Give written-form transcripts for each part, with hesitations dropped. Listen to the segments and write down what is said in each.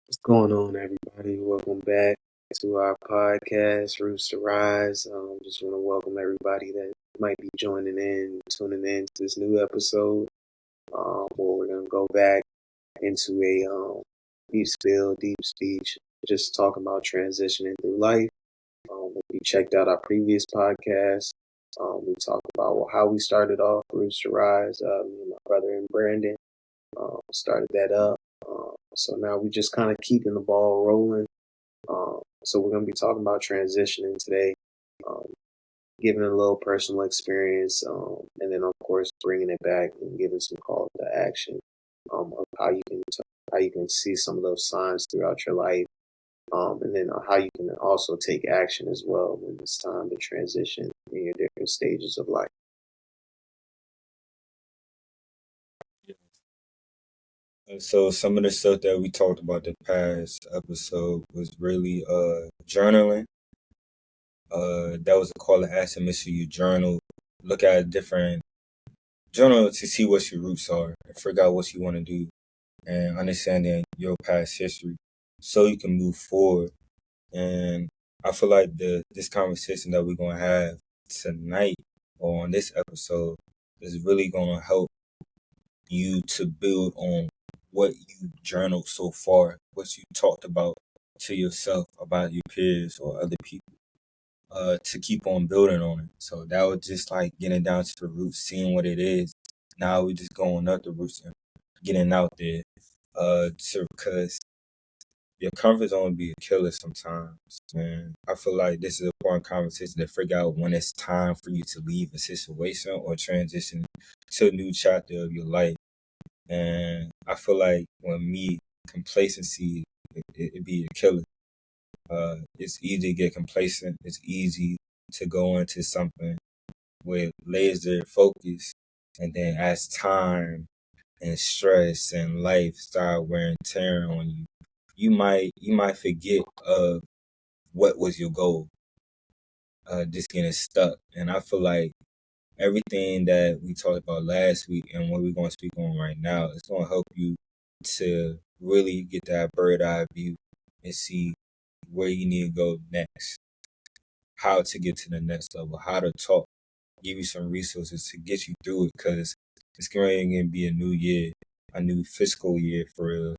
What's going on, everybody? Welcome back to our podcast, Roots to Rise. Just want to welcome everybody that might be joining in, tuning in to this new episode, where we're going to go back into a deep spill, deep speech, just talking about transitioning through life. If you checked out our previous podcast, we talked about how we started off Roots to Rise. Me and my brother and Brandon started that up. So now we're just kind of keeping the ball rolling. So we're going to be talking about transitioning today, um, giving a little personal experience, and then of course bringing it back and giving some call to action of how you can see some of those signs throughout your life, and then how you can also take action as well when it's time to transition in your different stages of life. So some of the stuff that we talked about the past episode was really journaling. That was a call to action. Make sure you journal. Look at different journal to see what your roots are and figure out what you want to do and understanding your past history so you can move forward. And I feel like this conversation that we're gonna have tonight or on this episode is really gonna help you to build on what you journaled so far, what you talked about to yourself, about your peers or other people, to keep on building on it. So that was just like getting down to the roots, seeing what it is. Now we just going up the roots and getting out there. Because your comfort zone be a killer sometimes. And I feel like this is an important conversation to figure out when it's time for you to leave a situation or transition to a new chapter of your life. And I feel like when me, complacency, it be a killer. It's easy to get complacent. It's easy to go into something with laser focus. And then as time and stress and life start wearing tear on you, you might forget of what was your goal. Just getting stuck. And I feel like everything that we talked about last week and what we're going to speak on right now is going to help you to really get that bird eye view and see where you need to go next, how to get to the next level, how to talk, give you some resources to get you through it because it's going to be a new year, a new fiscal year for real.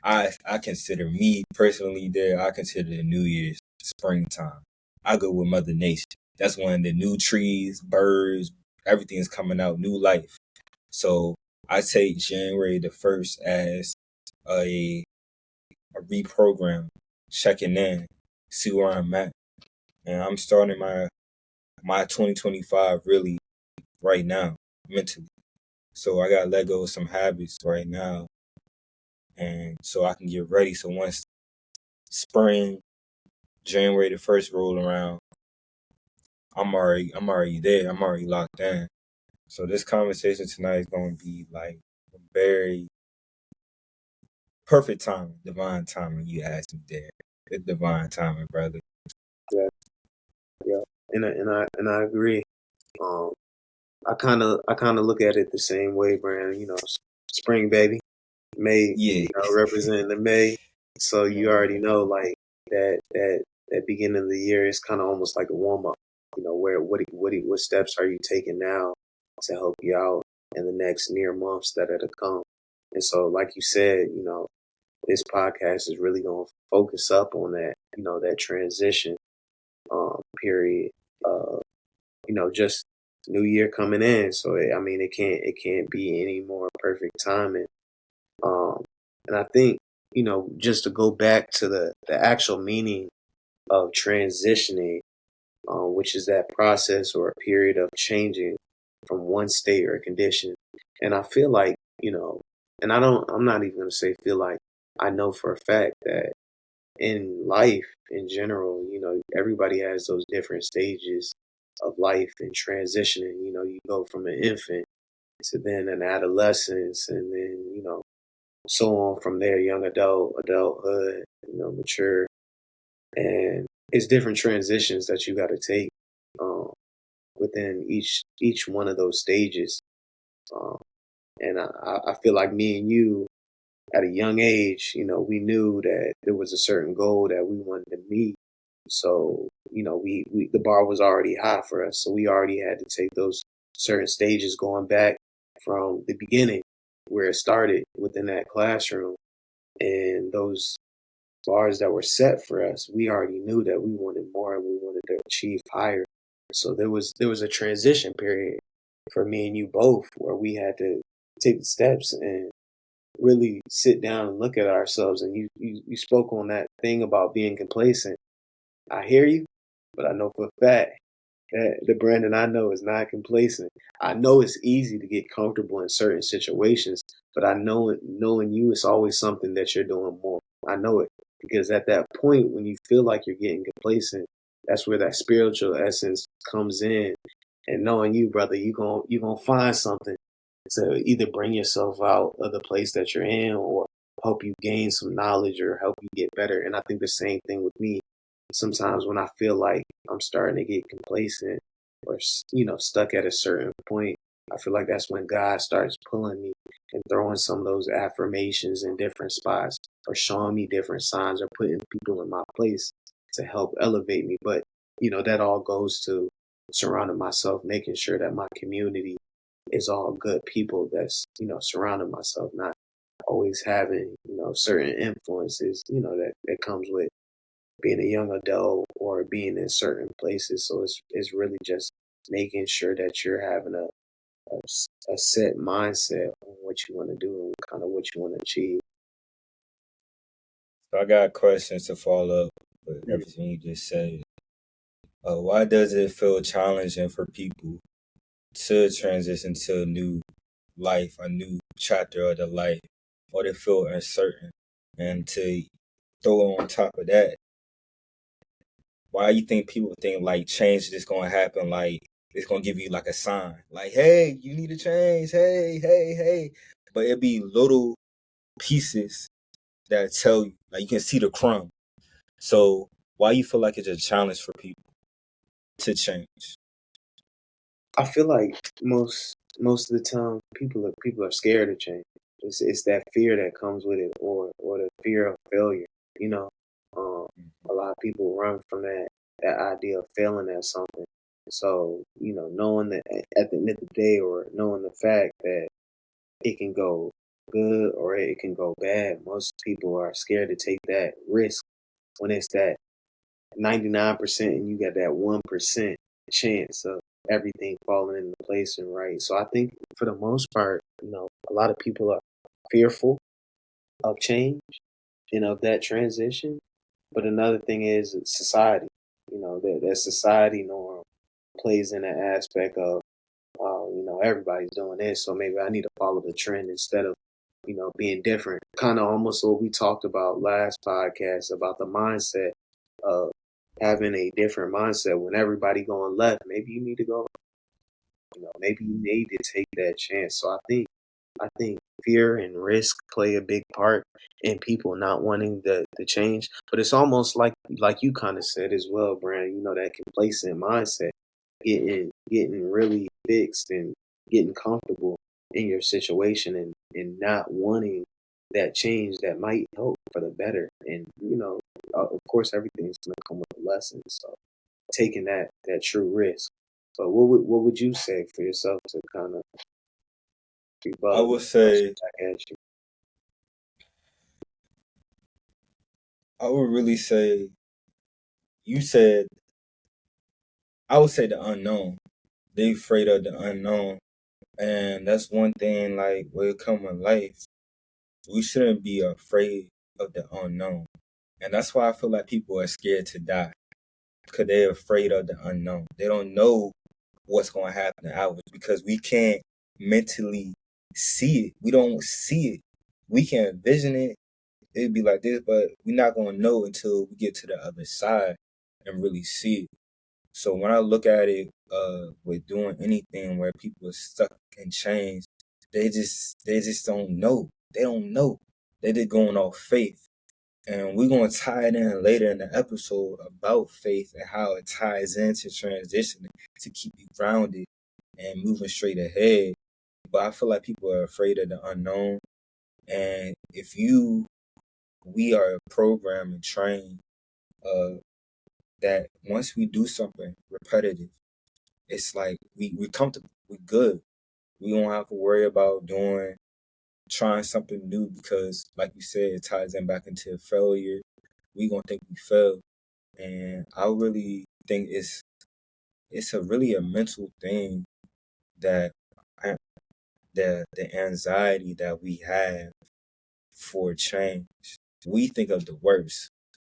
I consider me personally there, I consider the New Year's springtime. I go with Mother Nature. That's when the new trees, birds, everything's coming out, new life. So I take January the 1st as a, a reprogram, checking in, see where I'm at. And I'm starting my 2025 really right now, mentally. So I got to let go of some habits right now. And so I can get ready. So once spring, January the 1st roll around, I'm already there. I'm already locked in. So this conversation tonight is gonna be like a very perfect timing, divine timing. You asked me there. It's divine timing, brother. Yeah, yeah, and I agree. Um, I kind of look at it the same way, Brandon. Spring baby, May, Yeah. representing the May. So you already know, like that beginning of the year is kind of almost like a warm up. Where what steps are you taking now to help you out in the next near months that are to come? And so, like you said, this podcast is really going to focus up on that, that transition period. Just new year coming in. So I mean, it can't be any more perfect timing. Um, and I think just to go back to the actual meaning of transitioning, which is that process or a period of changing from one state or condition. And I feel like and I'm not even gonna say feel like, I know for a fact that in life in general, everybody has those different stages of life and transitioning. You go from an infant to then an adolescence, and then so on from there, young adult, adulthood, mature, and it's different transitions that you got to take um, within each one of those stages. Um, and I feel like me and you at a young age, we knew that there was a certain goal that we wanted to meet. So, we the bar was already high for us. So we already had to take those certain stages going back from the beginning where it started within that classroom, and those bars that were set for us, we already knew that we wanted more and we wanted to achieve higher. So there was a transition period for me and you both where we had to take the steps and really sit down and look at ourselves. And you spoke on that thing about being complacent. I hear you, but I know for a fact that the Brandon I know is not complacent. I know it's easy to get comfortable in certain situations, but I know it, knowing you, it's always something that you're doing more. I know it because at that point when you feel like you're getting complacent, that's where that spiritual essence comes in. And knowing you, brother, you gonna find something to either bring yourself out of the place that you're in or help you gain some knowledge or help you get better. And I think the same thing with me. Sometimes when I feel like I'm starting to get complacent or stuck at a certain point, I feel like that's when God starts pulling me and throwing some of those affirmations in different spots or showing me different signs or putting people in my place to help elevate me. But that all goes to surrounding myself, making sure that my community is all good people that's surrounding myself, not always having certain influences that comes with being a young adult or being in certain places. So it's really just making sure that you're having a set mindset on what you want to do and kind of what you want to achieve. So I got questions to follow up with Mm. everything you just said. Why does it feel challenging for people to transition to a new life, a new chapter of the life, or they feel uncertain? And to throw on top of that, why you think people think like change is gonna happen? Like it's gonna give you like a sign, like hey, you need to change, hey, hey, hey. But it be little pieces that tell you, like you can see the crumb. So why you feel like it's a challenge for people to change? I feel like most of the time people are scared of change. It's that fear that comes with it, or the fear of failure. You know, um, a lot of people run from that idea of failing at something. So knowing that at the end of the day, or knowing the fact that it can go good or it can go bad, most people are scared to take that risk when it's that 99% and you got that 1% chance of everything falling into place and right. So I think for the most part, a lot of people are fearful of change and of that transition. But another thing is society, that society norm plays in the aspect of, everybody's doing this. So maybe I need to follow the trend instead of, being different. Kind of almost what we talked about last podcast about the mindset of having a different mindset when everybody going left. Maybe you need to go. Maybe you need to take that chance. So I think fear and risk play a big part in people not wanting the change. But it's almost like you kind of said as well, Brand. That complacent mindset, getting really fixed and getting comfortable in your situation and not wanting that change that might help for the better. And of course, everything's gonna come with a lesson. So taking that true risk. But what would you say for yourself to kind of I rebuttal would that question say, back at you? I would really say, you said, I would say the unknown. They afraid of the unknown. And that's one thing, like, when it comes in life, we shouldn't be afraid of the unknown. And that's why I feel like people are scared to die, because they're afraid of the unknown. They don't know what's going to happen to ours because we can't mentally see it. We don't see it. We can envision it. It'd be like this, but we're not going to know until we get to the other side and really see it. So when I look at it, with doing anything where people are stuck in chains, they just don't know. They don't know. They just going off faith. And we're gonna tie it in later in the episode about faith and how it ties into transitioning to keep you grounded and moving straight ahead. But I feel like people are afraid of the unknown, And we are programmed and trained that once we do something repetitive, it's like we comfortable, we good. We don't have to worry about trying something new because, like you said, it ties in back into failure. We gonna think we failed, and I really think it's really a mental thing that I, the anxiety that we have for change. We think of the worst.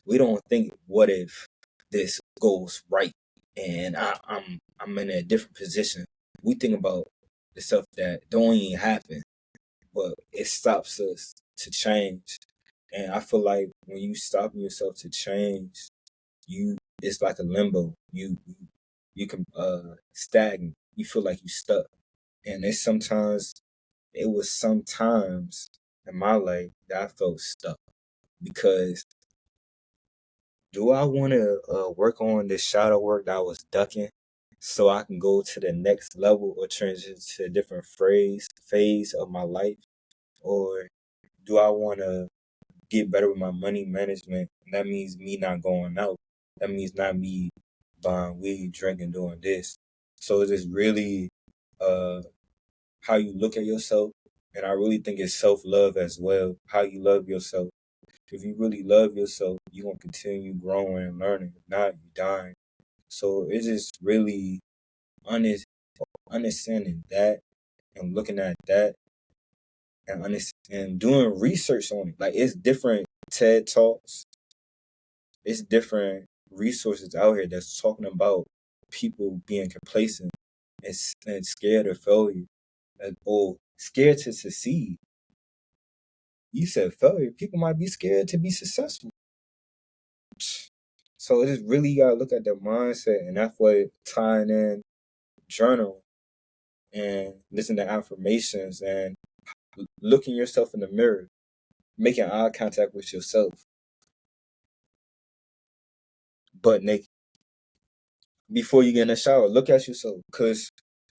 We don't think, what if this goes right and I'm in a different position. We think about the stuff that don't even happen, but it stops us to change. And I feel like when you stop yourself to change, it's like a limbo. You can stagnate. You feel like you stuck. And it was sometimes in my life that I felt stuck because do I want to work on this shadow work that I was ducking so I can go to the next level or transition to a different phase of my life? Or do I want to get better with my money management? And that means me not going out. That means not me buying weed, drinking, doing this. So it's just really uh, how you look at yourself. And I really think it's self-love as well, how you love yourself. If you really love yourself, you're going to continue growing and learning. If not, you dying. So it's just really understanding that and looking at that and doing research on it. Like, it's different TED Talks. It's different resources out here that's talking about people being complacent and scared of failure or scared to succeed. You said failure. People might be scared to be successful. So it just really gotta look at their mindset, and that's what tying in journal and listen to affirmations and looking yourself in the mirror, making eye contact with yourself, butt naked, before you get in the shower. Look at yourself, cause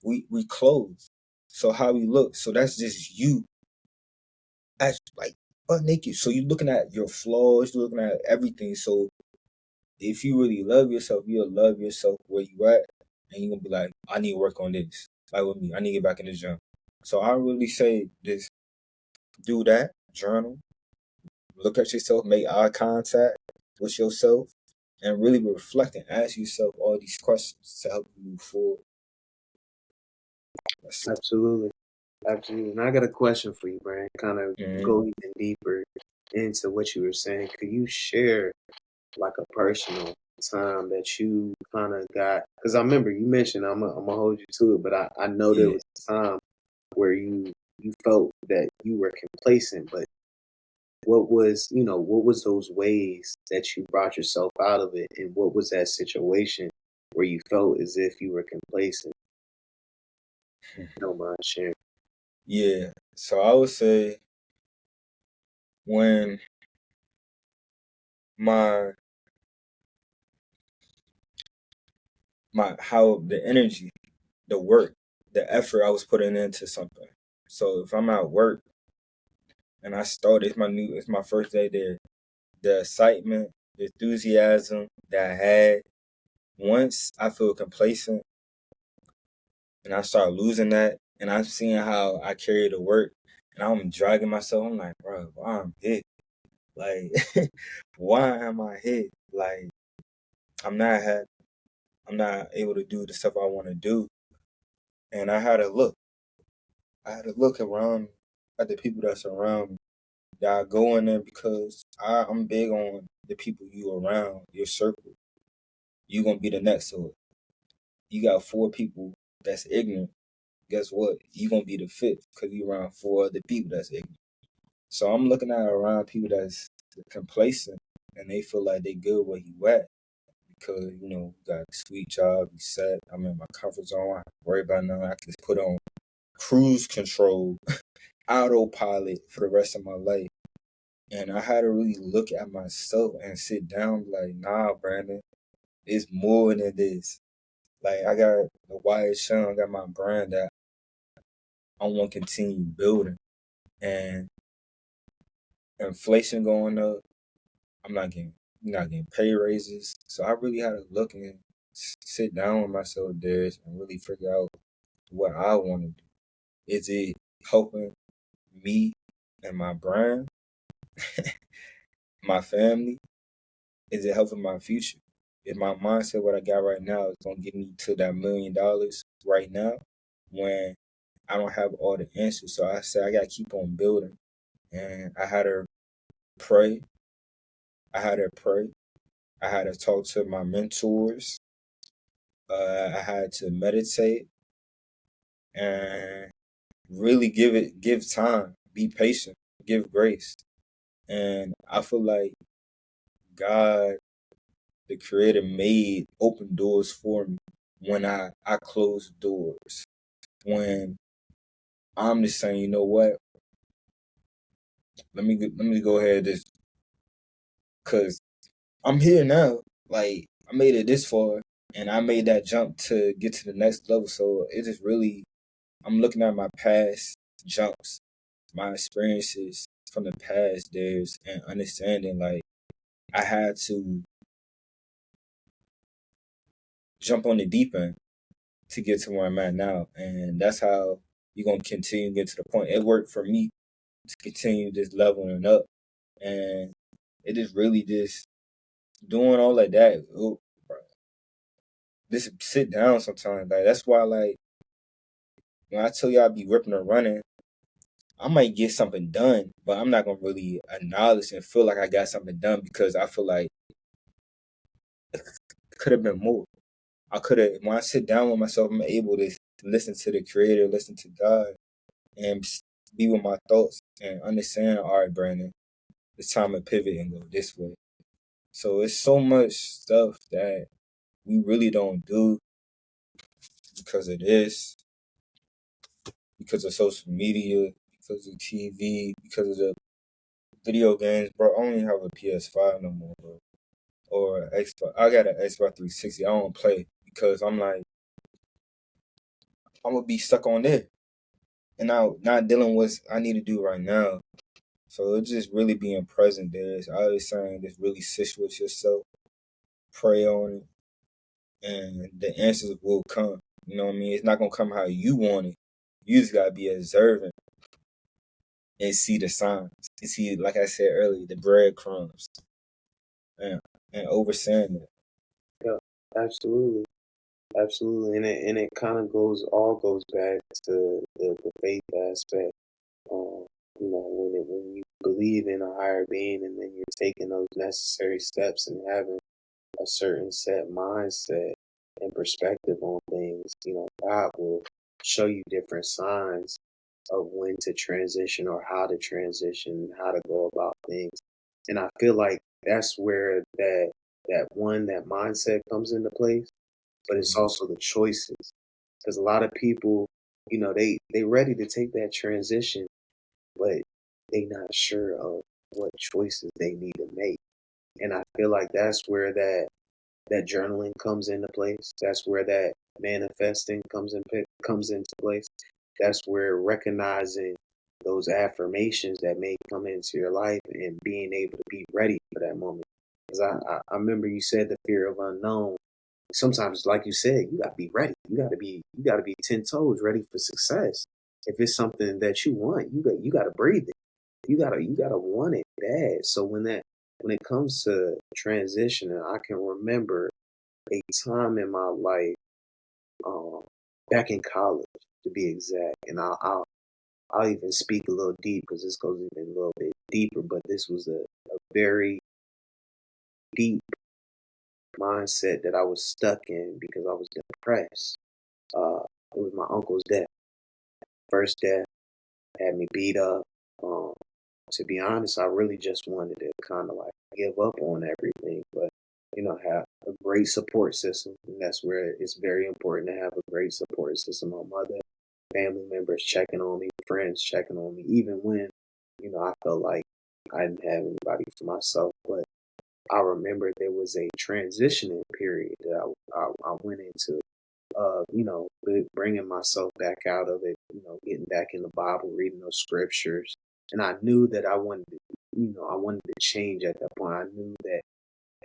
we clothes. So how we look, so that's just you, as like butt naked. So you're looking at your flaws, you're looking at everything. So if you really love yourself, you'll love yourself where you at, and you're gonna be like, I need to work on this. Like with me, I need to get back in the gym. So I really say this: do that, journal, look at yourself, make eye contact with yourself, and really reflect and ask yourself all these questions to help you move forward. Absolutely. Absolutely. And I got a question for you, Brian. Kind of Mm-hmm. go even deeper into what you were saying. Could you share like a personal time that you kind of got? Because I remember you mentioned, I'm gonna hold you to it, but I know there Yeah. was a time where you felt that you were complacent, but what was those ways that you brought yourself out of it, and what was that situation where you felt as if you were complacent? Don't mind sharing. Yeah. So I would say when my how the energy, the work, the effort I was putting into something. So if I'm at work and it's my first day there, the excitement, the enthusiasm that I had, once I feel complacent and I start losing that, and I'm seeing how I carry the work, and I'm dragging myself. I'm like, bro, why I'm hit? Like, why am I hit? Like, I'm not happy. I'm not able to do the stuff I want to do. And I had to look. I had to look around at the people that's around me. That I go in there because I'm big on the people you around, your circle. You gonna be the next to it. You got four people that's ignorant. Guess what? You gonna be the fifth because you around four other people that's ignorant. So I'm looking at around people that's complacent and they feel like they good where you at because you got a sweet job, you set. I'm in my comfort zone. I don't have to worry about nothing. I can just put on cruise control, autopilot for the rest of my life. And I had to really look at myself and sit down like, nah, Brandon, it's more than this. Like I got the Wyatt Shun, I got my brand that I want to continue building. And inflation going up. I'm not getting pay raises. So I really had to look and sit down with myself, Darius, and really figure out what I want to do. Is it helping me and my brand, my family? Is it helping my future? Is my mindset what I got right now is gonna get me to that $1 million right now when I don't have all the answers? So I said I gotta keep on building, and I had to pray. I had to pray. I had to talk to my mentors. I had to meditate and really give time, be patient, give grace. And I feel like God, the creator, made open doors for me when I closed doors. When I'm just saying, you know what? Let me go ahead this because I'm here now. Like I made it this far and I made that jump to get to the next level. So it just really I'm looking at my past jumps, my experiences from the past there's and understanding like I had to jump on the deep end to get to where I'm at now. And that's how you're gonna continue to get to the point. It worked for me to continue just leveling up. And it is really just doing all of that. Ooh, just sit down sometimes. Like that's why like when I tell you I be ripping and running, I might get something done, but I'm not gonna really acknowledge and feel like I got something done because I feel like it could have been more. I could have when I sit down with myself, I'm able to listen to the creator, listen to God, and be with my thoughts and understand, all right, Brandon, it's time to pivot and go this way. So it's so much stuff that we really don't do because of this, because of social media, because of TV, because of the video games, bro. I don't even have a PS5 no more, bro. Or Xbox. I got an Xbox 360. I don't play because I'm like, I'm gonna be stuck on there. And now not dealing with what I need to do right now. So it's just really being present there. I was saying just really sit with yourself, pray on it, and the answers will come. You know what I mean? It's not gonna come how you want it. You just gotta be observant and see the signs. And see, like I said earlier, the breadcrumbs and overseeing it. Yeah, absolutely. Absolutely. And it kind of goes back to the faith aspect. Um, when you believe in a higher being and then you're taking those necessary steps and having a certain set mindset and perspective on things, God will show you different signs of when to transition or how to transition, how to go about things. And I feel like that's where that mindset comes into place, but it's Mhm. also the choices. Because a lot of people, they ready to take that transition, but they not sure of what choices they need to make. And I feel like that's where that journaling comes into place. That's where that manifesting comes into place. That's where recognizing those affirmations that may come into your life and being able to be ready for that moment. Because I remember you said the fear of unknown. Sometimes, like you said, you gotta be ready. You gotta be 10 toes ready for success. If it's something that you want, you gotta breathe it. You gotta want it bad. So when it comes to transitioning, I can remember a time in my life, um, back in college, to be exact. And I'll even speak a little deep because this goes even a little bit deeper. But this was a very deep mindset that I was stuck in because I was depressed. Uh, it was my uncle's death. First death had me beat up. Um, to be honest, I really just wanted to kind of like give up on everything, but have a great support system. And that's where it's very important to have a great support system. My mother, family members checking on me, friends checking on me, even when, I felt like I didn't have anybody for myself. But I remember there was a transitioning period that I went into, bringing myself back out of it, getting back in the Bible, reading those scriptures. And I knew that I wanted to I wanted to change at that point. I knew that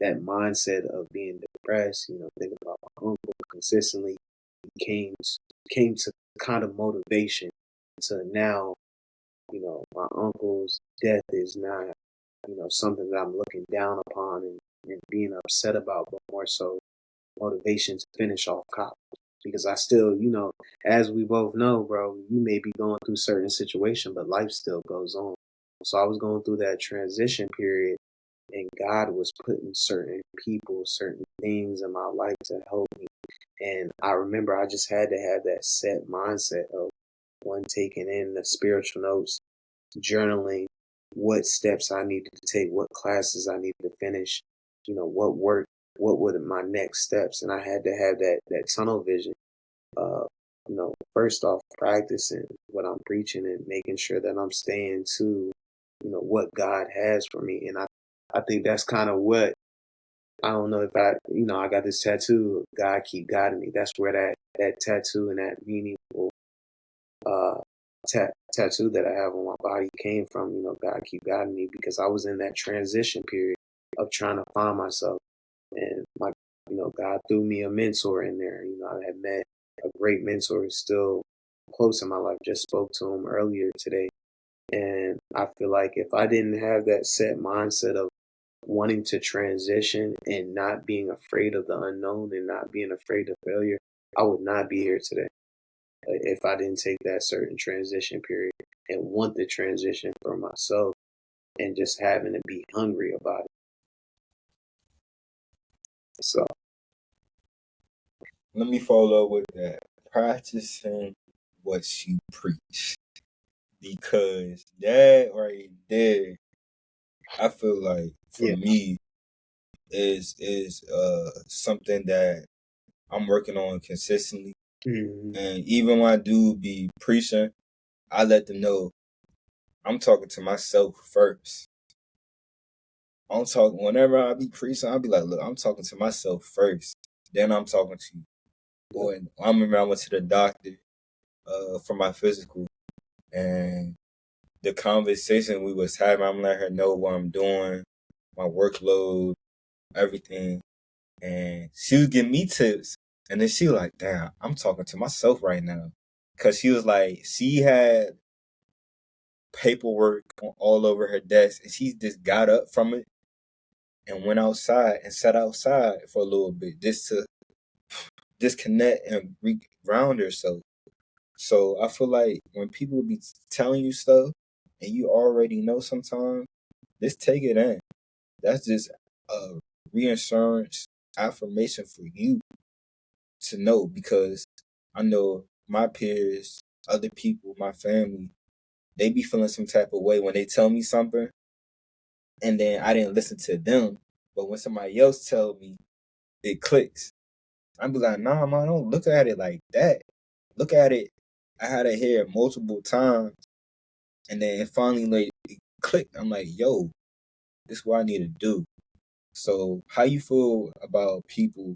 that mindset of being depressed, thinking about my uncle consistently came came to kind of motivation to now, my uncle's death is not, something that I'm looking down upon and being upset about, but more so motivation to finish off college. Because I still, as we both know, bro, you may be going through certain situation, but life still goes on. So I was going through that transition period, and God was putting certain people, certain things in my life to help me. And I remember I just had to have that set mindset of one, taking in the spiritual notes, journaling what steps I needed to take, what classes I needed to finish, what work, what were my next steps. And I had to have that tunnel vision. First off, practicing what I'm preaching and making sure that I'm staying to, what God has for me. And I think that's kind of what, I don't know if I got this tattoo, God keep guiding me. That's where that tattoo and that meaningful uh, tattoo that I have on my body came from. God keep guiding me, because I was in that transition period of trying to find myself, and God threw me a mentor in there. I had met a great mentor who's still close in my life. Just spoke to him earlier today, and I feel like if I didn't have that set mindset of wanting to transition and not being afraid of the unknown and not being afraid of failure, I would not be here today if I didn't take that certain transition period and want the transition for myself and just having to be hungry about it. So Let me follow up with that. Practicing what you preach. Because that right there, I feel like for yeah, me is something that I'm working on consistently. mm-hmm. And even when I do be preaching, I let them know I'm talking to myself first. I'm talking whenever I be preaching, I'll be like, look, I'm talking to myself first. Then I'm talking to you. Boy, I remember I went to the doctor for my physical, and the conversation we was having, I'm letting her know what I'm doing, my workload, everything. And she was giving me tips. And then she was like, damn, I'm talking to myself right now. Cause she was like, she had paperwork all over her desk, and she just got up from it and went outside and sat outside for a little bit just to disconnect and ground herself. So I feel like when people be telling you stuff and you already know sometimes, just take it in. That's just a reassurance affirmation for you to know, because I know my peers, other people, my family, they be feeling some type of way when they tell me something and then I didn't listen to them. But when somebody else tell me, it clicks. I be like, nah, man, don't look at it like that. Look at it. I had to hear it multiple times, and then it finally like it clicked. I'm like, yo, this is what I need to do. So, how you feel about people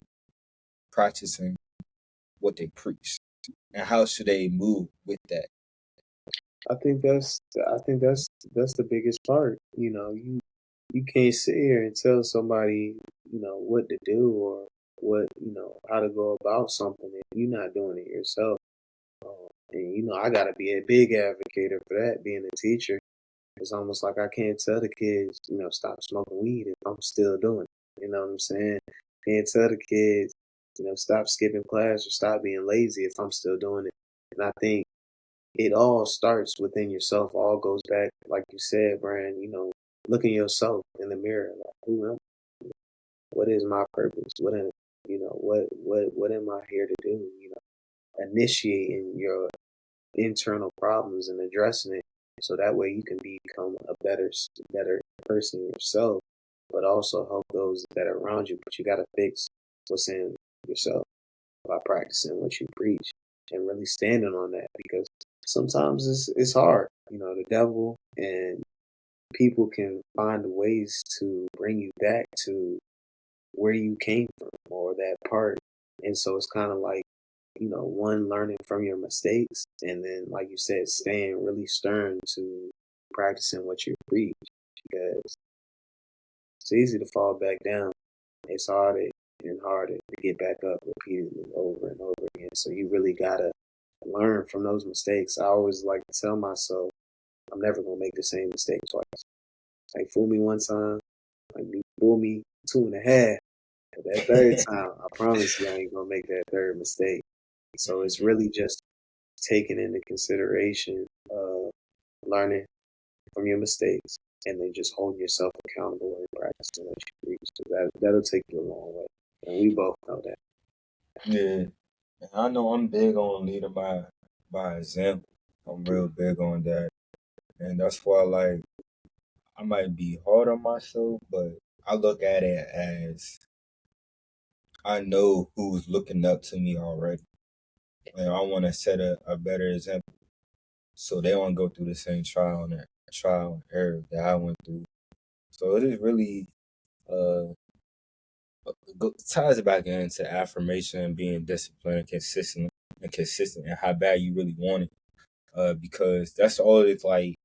practicing what they preach, and how should they move with that? I think that's the biggest part. You can't sit here and tell somebody, what to do or what, how to go about something if you're not doing it yourself. And I gotta be a big advocate for that. Being a teacher, it's almost like I can't tell the kids, stop smoking weed if I'm still doing it. You know what I'm saying? Can't tell the kids, stop skipping class or stop being lazy if I'm still doing it. And I think it all starts within yourself. All goes back, like you said, Brian. Looking yourself in the mirror, like, who am I? What is my purpose? What am I here to do? Initiating your internal problems and addressing it, so that way you can become a better person yourself, but also help those that are around you. But you got to fix what's in yourself by practicing what you preach and really standing on that, because sometimes it's hard. The devil and people can find ways to bring you back to where you came from or that part. And so it's kind of like, one, learning from your mistakes, and then, like you said, staying really stern to practicing what you preach. because it's easy to fall back down. It's harder and harder to get back up repeatedly over and over again. So you really gotta learn from those mistakes. I always like to tell myself I'm never gonna make the same mistake twice. Like fool me one time, like fool me two and a half. But that third time, I promise you I ain't gonna make that third mistake. So it's really just taking into consideration learning from your mistakes and then just holding yourself accountable and practicing what you preach. So that'll take you a long way. And we both know that. Yeah. I know I'm big on leading by example. I'm real big on that. And that's why like I might be hard on myself, but I look at it as I know who's looking up to me already. And I want to set a better example so they don't go through the same trial and error that I went through. So it is really uh ties it back into affirmation and being disciplined and consistent and how bad you really want it. Because that's all it's like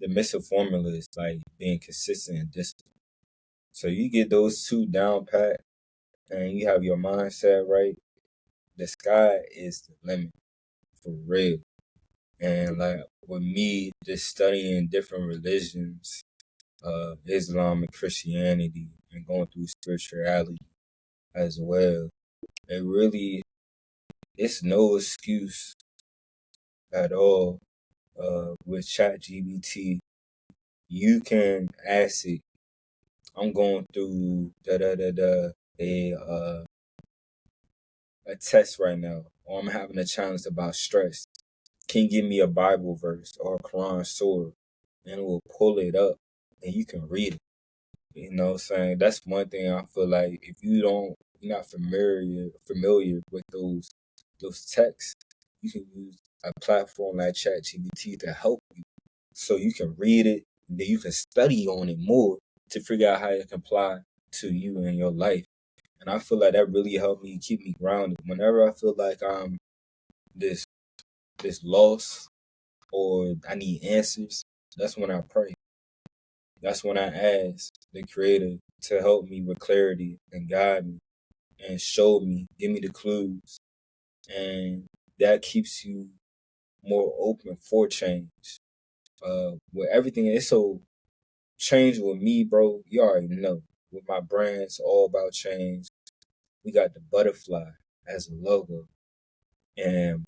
the missing formula is like being consistent and disciplined. So you get those two down pat and you have your mindset right, the sky is the limit for real. And like with me just studying different religions, Islam and Christianity and going through spirituality as well, it really it's no excuse at all. With ChatGPT, you can ask it, I'm going through a test right now, or I'm having a challenge about stress. Can you give me a Bible verse or a Quran surah? And it will pull it up and you can read it. You know what I'm saying? That's one thing I feel like if you're not familiar with those texts, you can use a platform like ChatGPT to help you. So you can read it, and then you can study on it more to figure out how it can apply to you in your life. And I feel like that really helped me keep me grounded. Whenever I feel like I'm this this lost or I need answers, that's when I pray. That's when I ask the Creator to help me with clarity and guide me and show me, give me the clues. And that keeps you more open for change. With everything, it's so change with me, bro. You already know. With my brand, it's all about change. We got the butterfly as a logo. And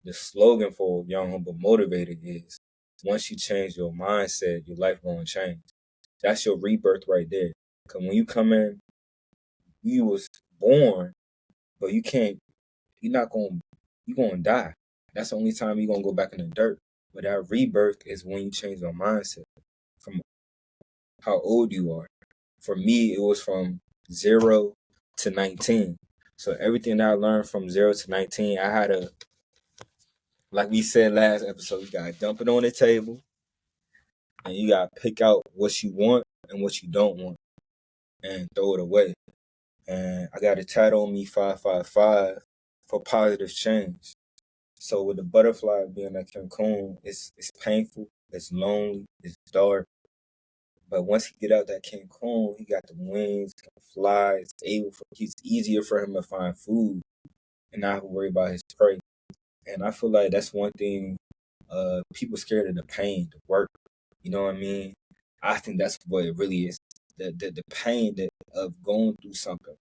the slogan for Young Humble Motivated is once you change your mindset, your life gonna change. That's your rebirth right there. Cause when you come in, you was born, but you're not gonna, you're gonna die. That's the only time you're gonna go back in the dirt. But that rebirth is when you change your mindset from how old you are. For me, it was from 0 to 19. So everything that I learned from 0 to 19, I had to, like we said last episode, you gotta dump it on the table and you gotta pick out what you want and what you don't want and throw it away. And I got a tattoo on me 555 for positive change. So with the butterfly being a cocoon, it's painful, it's lonely, it's dark. But once he get out that cocoon, he got the wings, he can fly. It's easier for him to find food and not have to worry about his prey. And I feel like that's one thing. People scared of the pain, the work. You know what I mean? I think that's what it really is. The pain of going through something.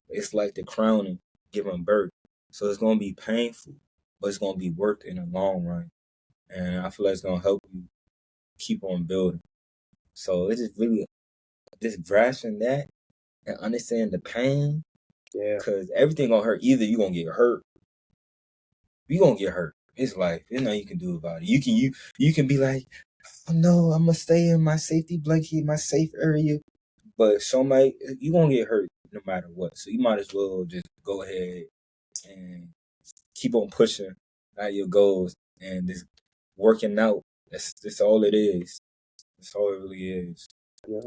It's like the crowning, giving birth. So it's gonna be painful, but it's gonna be worth it in the long run. And I feel like it's gonna help you keep on building. So it's just really just grasping that and understanding the pain, Yeah. cause everything gonna hurt. Either you gonna get hurt, you gonna get hurt. It's like there's nothing you can do about it. You can be like, oh no, I'm gonna stay in my safety blanket, my safe area. But somebody you gonna get hurt no matter what. So you might as well just go ahead and keep on pushing at your goals and just working out. That's all it is. That's all it really is. Yeah.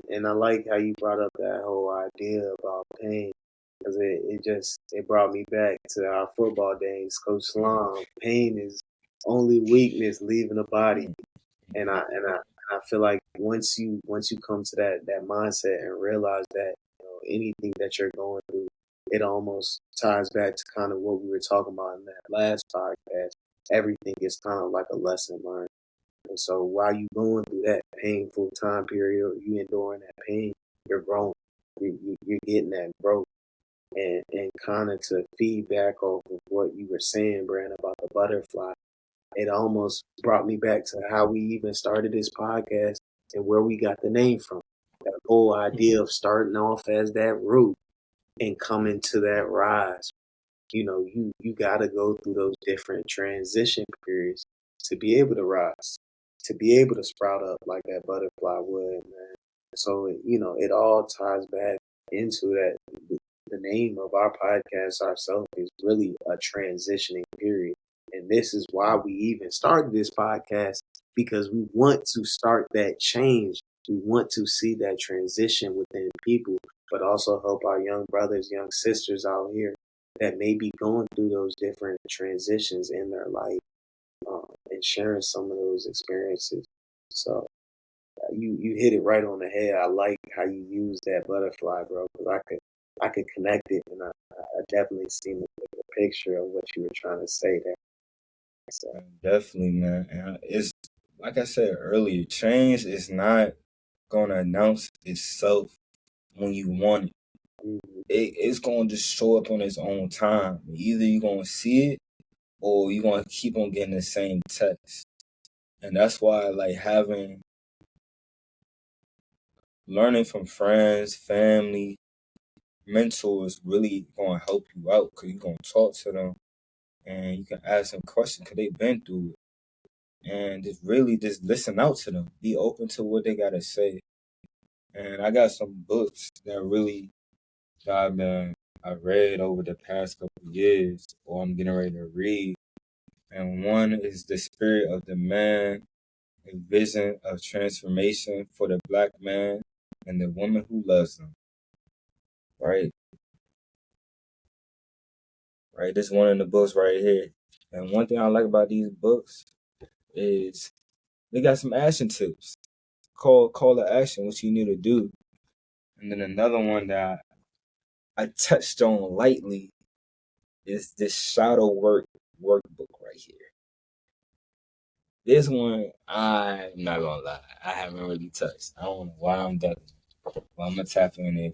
And I like how you brought up that whole idea about pain because it brought me back to our football days, Coach Slom. Pain is only weakness leaving the body, and I I feel like once you come to that mindset and realize that anything that you're going through, it almost ties back to kind of what we were talking about in that last podcast. Everything is kind of like a lesson learned. And so while you going through that painful time period, or you enduring that pain, you're growing. You're getting that growth. And kind of to feedback off of what you were saying, Brandon, about the butterfly, it almost brought me back to how we even started this podcast and where we got the name from. That whole idea of starting off as that root and coming to that rise. You got to go through those different transition periods to be able to rise, to be able to sprout up like that butterfly would, man. So it all ties back into that. The name of our podcast ourselves is really a transitioning period, and this is why we even started this podcast, because we want to start that change. We want to see that transition within people, but also help our young brothers, young sisters out here that may be going through those different transitions in their life, and sharing some of those experiences. So you hit it right on the head. I like how you use that butterfly, bro, because I could connect it, and I definitely seen the picture of what you were trying to say there. So, Definitely, man. And it's like I said earlier, change is not gonna announce itself when you want it. mhm. It's gonna just show up on its own time. Either you're gonna see it or you're gonna keep on getting the same text. And that's why like having learning from friends, family, mentors really gonna help you out because you're gonna talk to them and you can ask them questions because they've been through it. And just really just listen out to them. Be open to what they gotta say. And I got some books that really I read over the past couple of years or I'm getting ready to read. And one is The Spirit of the Man, a vision of transformation for the black man and the woman who loves him. Right? Right? This one of the books right here. And one thing I like about these books is they got some action tips. Call to action, what you need to do. And then another one that I touched on lightly is this shadow workbook right here. This one, I'm not gonna lie, I haven't really touched. I don't know why I'm ducking, but I'm gonna tap in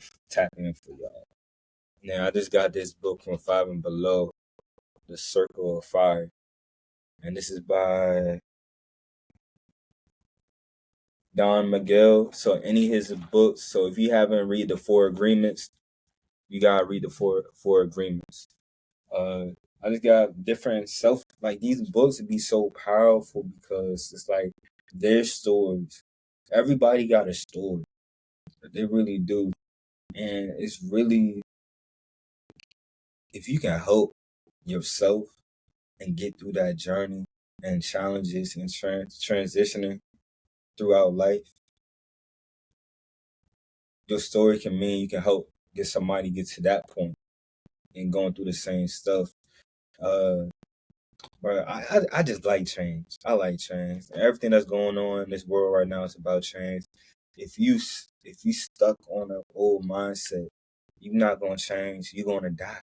for y'all. Now I just got this book from Five and Below, The Circle of Fire, and this is by Don Miguel. So any of his books. So if you haven't read the Four Agreements, you gotta read the Four Agreements. Uh, I just got different like these books would be so powerful because it's like their stories. Everybody got a story. They really do. And it's really, if you can help yourself and get through that journey and challenges and transitioning throughout life, your story can mean you can help get somebody get to that point and going through the same stuff. Uh, but I just like change. I like change. Everything that's going on in this world right now is about change. If you stuck on an old mindset, you're not gonna change. You're gonna die.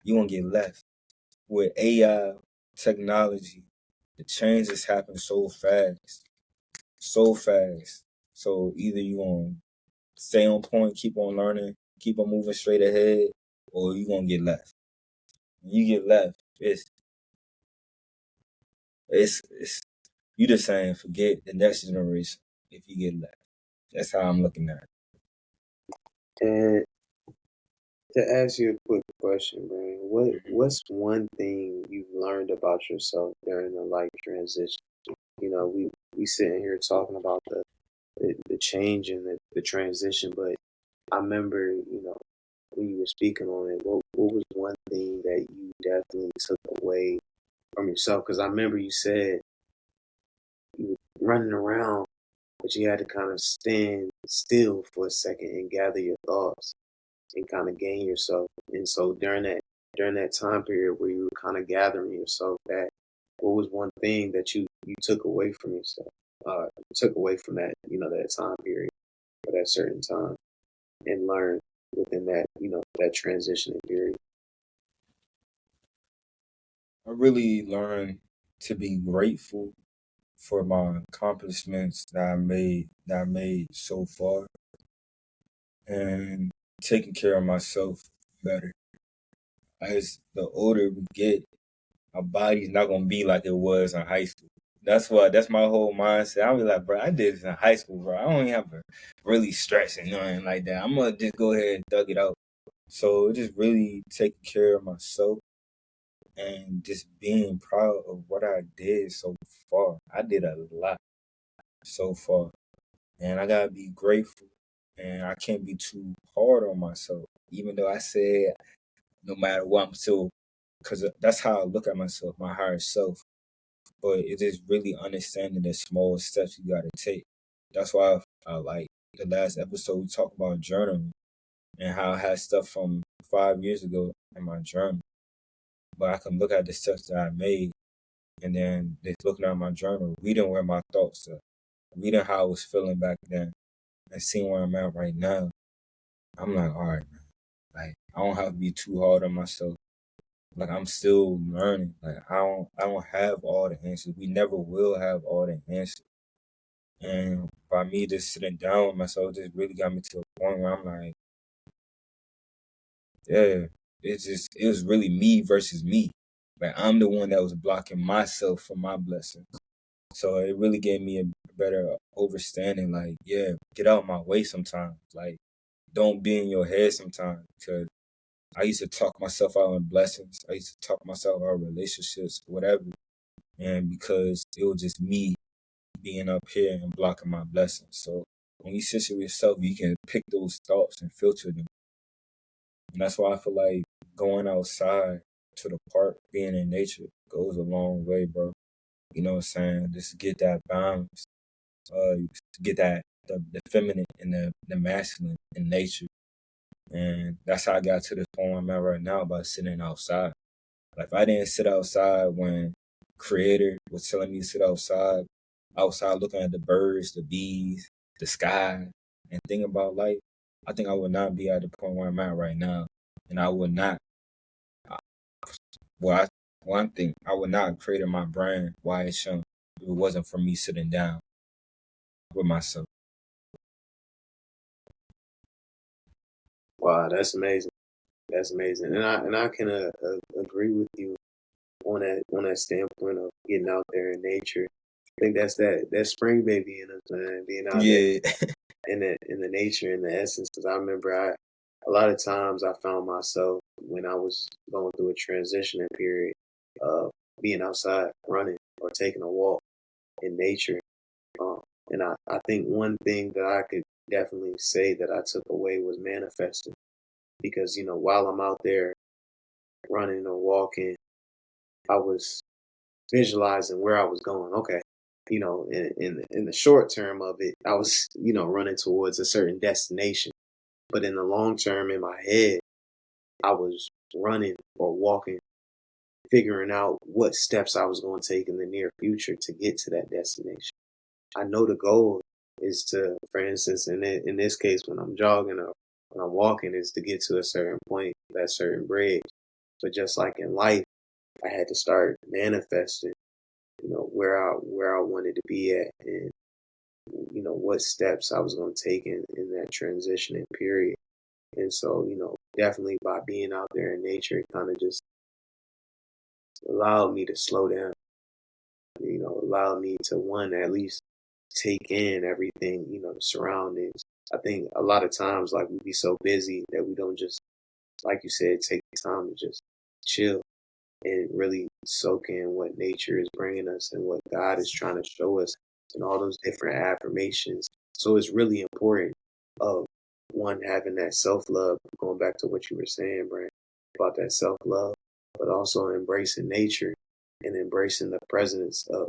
You're gonna get left. With AI technology, the changes happen so fast, so fast. So either you gonna stay on point, keep on learning, keep on moving straight ahead, or you gonna get left. When you get left, it's you just saying forget the next generation if you get left. That's how I'm looking at it. And to ask you a quick question, Brandon, what's one thing you've learned about yourself during the life transition? We sitting here talking about the change and the transition, but I remember, when you were speaking on it, what was one thing that you definitely took away from yourself? Because I remember you said you were running around, but you had to kind of stand still for a second and gather your thoughts and kind of gain yourself. And so during that time period where you were kind of gathering yourself back, what was one thing that you took away from yourself? took away from that, that time period or that certain time, and learned within that, that transitioning period? I really learned to be grateful for my accomplishments that I made so far, and taking care of myself better. As the older we get, our body's not gonna be like it was in high school. That's my whole mindset. I'll be like, bro, I did this in high school, bro. I don't even have to really stress and nothing like that. I'm gonna just go ahead and thug it out. So just really taking care of myself and just being proud of what I did so far. I did a lot so far, and I gotta be grateful. And I can't be too hard on myself, even though I said no matter what, I'm still, because that's how I look at myself, my higher self. But it is really understanding the small steps you gotta take. That's why I like the last episode we talked about journaling and how I had stuff from 5 years ago in my journal. But I can look at the steps that I made and then just looking at my journal, reading where my thoughts are, reading how I was feeling back then and seeing where I'm at right now. I'm like, all right, man. Like I don't have to be too hard on myself. Like I'm still learning. Like I don't have all the answers. We never will have all the answers. And by me just sitting down with myself just really got me to a point where I'm like, yeah, it was really me versus me. Like I'm the one that was blocking myself from my blessings. So it really gave me a better understanding. Like, yeah, get out of my way sometimes. Like, don't be in your head sometimes. Because I used to talk myself out of blessings. I used to talk myself out of relationships, whatever. And because it was just me being up here and blocking my blessings. So when you sit with yourself, you can pick those thoughts and filter them. And that's why I feel like going outside to the park, being in nature, goes a long way, bro. You know what I'm saying? Just to get that balance, to get that the feminine and the masculine in nature. And that's how I got to this point where I'm at right now by sitting outside. Like if I didn't sit outside when Creator was telling me to sit outside looking at the birds, the bees, the sky, and think about life, I think I would not be at the point where I'm at right now. And I would not, well, one thing, I would not have created my brand, Why It's Shown, if it wasn't for me sitting down with myself. Wow, that's amazing. That's amazing, and I can agree with you on that standpoint of getting out there in nature. I think that's that spring baby in us, man, being out there Yeah. in the nature and the essence. Because I remember a lot of times I found myself when I was going through a transitioning period of being outside running or taking a walk in nature. Um, and I think one thing that I could definitely say that I took away was manifesting. Because, while I'm out there running or walking, I was visualizing where I was going. Okay. In the short term of it, I was, running towards a certain destination. But in the long term, in my head, I was running or walking, figuring out what steps I was going to take in the near future to get to that destination. I know the goal is to, for instance, in this case, when I'm jogging or when I'm walking, is to get to a certain point, that certain bridge. But just like in life, I had to start manifesting, where I wanted to be at, and what steps I was going to take in that transitioning period. And so, definitely by being out there in nature, it kind of just allowed me to slow down, allowed me to one, at least take in everything, the surroundings. I think a lot of times, like we be so busy that we don't just, like you said, take the time to just chill and really soak in what nature is bringing us and what God is trying to show us and all those different affirmations. So it's really important of one having that self love, going back to what you were saying, Brand, about that self love, but also embracing nature and embracing the presence of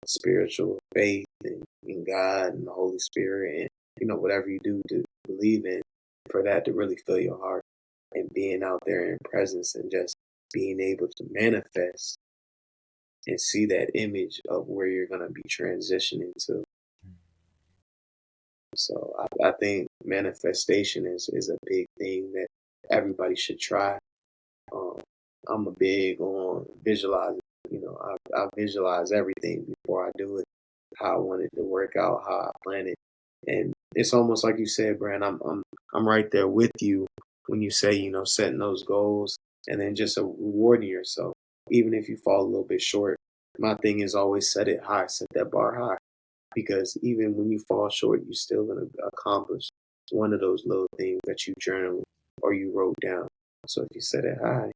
spiritual faith and in God and the Holy Spirit and whatever you do to believe in, for that to really fill your heart and being out there in presence and just being able to manifest and see that image of where you're going to be transitioning to. So I think manifestation is a big thing that everybody should try. Um, I'm a big on visualizing. I visualize everything before I do it, how I want it to work out, how I plan it, and it's almost like you said, Brand. I'm right there with you when you say setting those goals and then just rewarding yourself, even if you fall a little bit short. My thing is always set it high, set that bar high, because even when you fall short, you're still gonna accomplish one of those little things that you journaled or you wrote down. So if you set it high,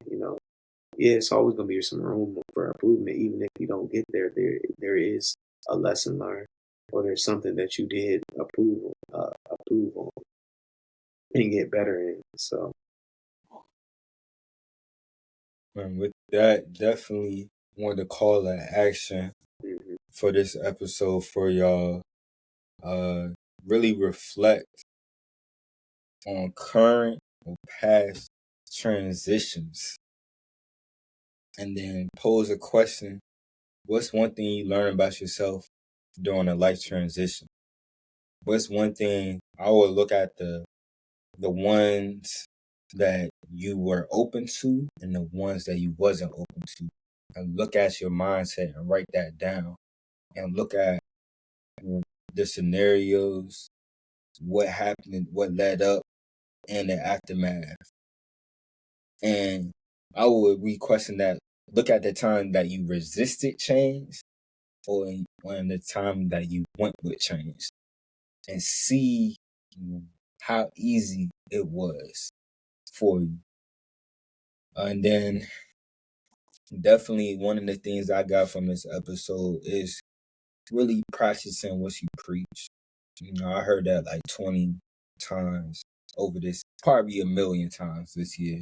yeah, it's always gonna be some room for improvement. Even if you don't get there, there is a lesson learned, or there's something that you did approve on, and get better in. So, And with that, definitely want to call an action mhm, for this episode for y'all. Really reflect on current or past transitions, and then pose a question: what's one thing you learn about yourself during a life transition? What's one thing I would look at the ones that you were open to and the ones that you wasn't open to, and look at your mindset and write that down, and look at the scenarios, what happened, what led up, and the aftermath. And I would re-question that. Look at the time that you resisted change, or in the time that you went with change, and see how easy it was for you. And then definitely one of the things I got from this episode is really practicing what you preach. I heard that like 20 times over this, probably a million times this year.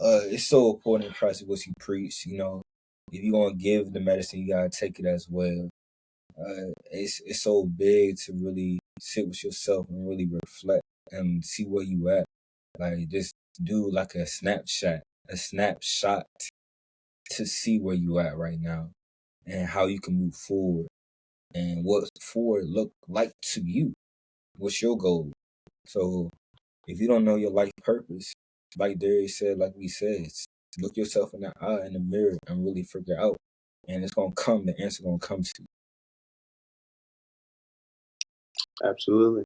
It's so important to practice what you preach. If you're gonna give the medicine, you gotta take it as well. It's so big to really sit with yourself and really reflect and see where you at. Like, just do like a snapshot to see where you at right now and how you can move forward and what forward look like to you. What's your goal? So if you don't know your life purpose, like Darius said, like we said, look yourself in the eye in the mirror and really figure out. And it's gonna come, the answer gonna come to you. absolutely,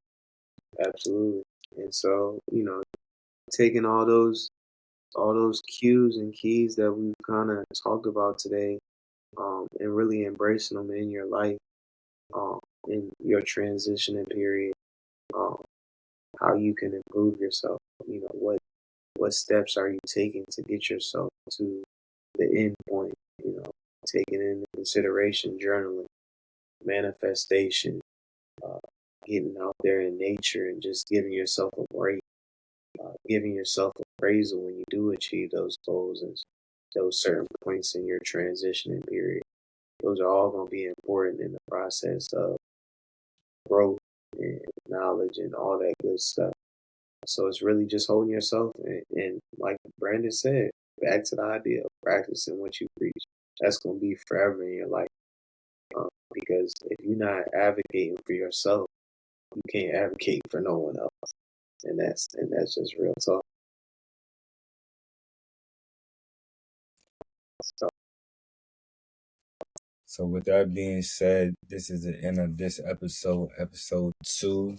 absolutely. And so, taking all those cues and keys that we've kind of talked about today, and really embracing them in your life, in your transitioning period, um, how you can improve yourself. What steps are you taking to get yourself to the end point? Taking into consideration journaling, manifestation, uh, getting out there in nature, and just giving yourself a break, giving yourself appraisal when you do achieve those goals and those certain points in your transitioning period. Those are all going to be important in the process of growth and knowledge and all that good stuff. So it's really just holding yourself and like Brandon said, back to the idea of practicing what you preach. That's going to be forever in your life. Because if you're not advocating for yourself, you can't advocate for no one else. And that's just real talk. So So with that being said, this is the end of this episode 2.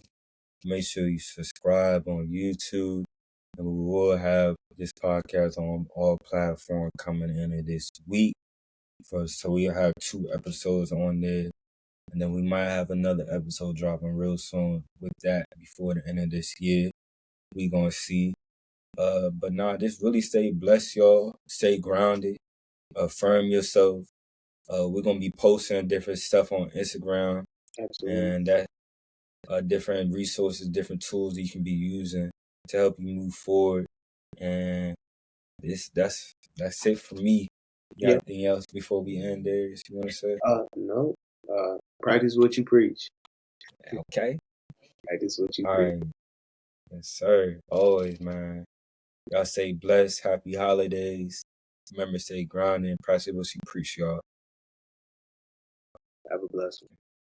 Make sure you subscribe on YouTube, and we will have this podcast on all platforms coming into this week. So we'll have 2 episodes on there, and then we might have another episode dropping real soon with that before the end of this year. We gonna see. But nah, just really stay blessed, y'all. Stay grounded. Affirm yourself. We're gonna be posting different stuff on Instagram, absolutely. and that different resources, different tools that you can be using to help you move forward. And that's it for me. You got Yeah. anything else before we end there? You want to say? No. Practice what you preach. Okay. Practice what you All preach. right. Yes, sir. Always, man. Y'all stay blessed. Happy holidays. Remember, stay grounded and practice what you preach, y'all. Have a blessed one.